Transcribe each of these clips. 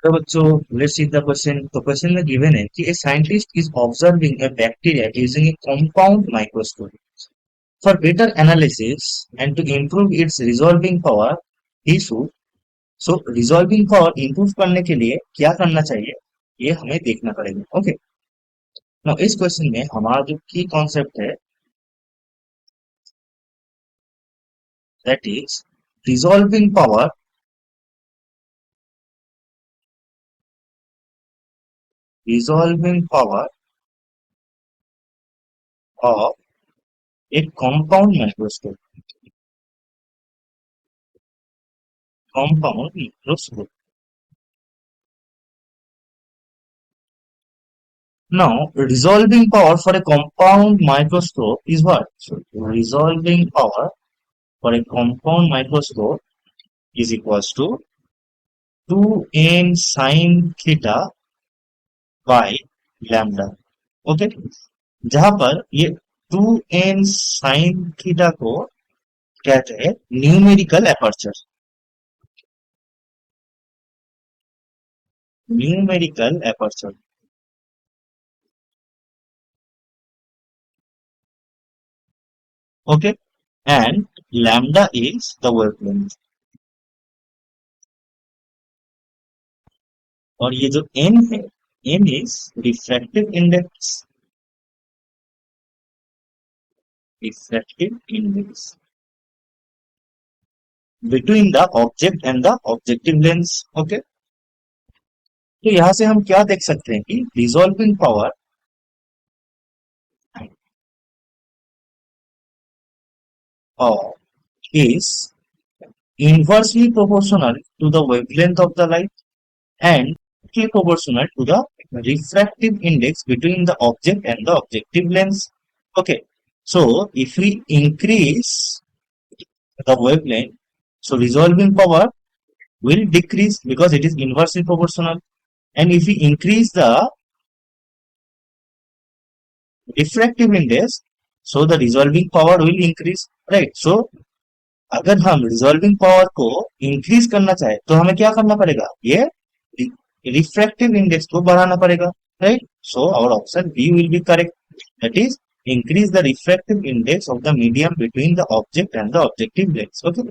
तो बच्चों let's see the question. तो क्वेश्चन में गिवन है कि a scientist is observing a bacteria using a compound microscope for better analysis and to improve its resolving power he should। So resolving power improve करने के लिए क्या करना चाहिए ये हमें देखना पड़ेगा। ओके, नाउ इस क्वेश्चन में हमारा जो की कॉन्सेप्ट है that is resolving power. Resolving power of A compound microscope. Compound microscope. Now, resolving power for a compound microscope is what? So, resolving power for a compound microscope is equals to 2n sin theta by lambda। Okay, जहां पर ये 2n sin theta को कहते हैं numerical aperture. Numerical aperture. Okay, and lambda is the wavelength. और ये जो n है, n is refractive index. Refractive index between the object and the objective lens. Okay, तो यहां से हम क्या देख सकते हैं कि resolving power is inversely proportional to the wavelength of the light and directly proportional to the refractive index between the object and the objective lens. Okay, so if we increase the wavelength, so resolving power will decrease because it is inversely proportional. And if we increase the refractive index, so the resolving power will increase, right? So अगर हम resolving power को increase करना चाहे तो हमें क्या करना पड़ेगा, ये रिफ्रैक्टिव इंडेक्स को बढ़ाना पड़ेगा, right? So our option B will be correct, that is increase the refractive index of the medium between the object and the objective lens. Okay,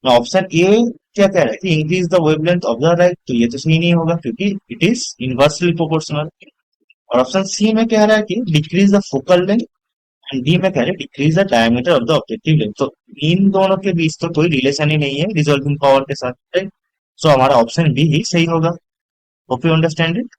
option A क्या कह रहा है कि increase the wavelength of the light, तो ये तो सही नहीं होगा क्योंकि इट इज इनवर्सली प्रोपोर्शनल। और ऑप्शन सी में कह रहा है कि decrease the focal length and D में कह रहे हैं decrease the diameter of the objective length. तो इन दोनों के बीच तो कोई रिलेशन ही नहीं है रिजॉल्विंग पावर के साथ, राइट? सो हमारा ऑप्शन बी ही सही होगा। Hope you understand it.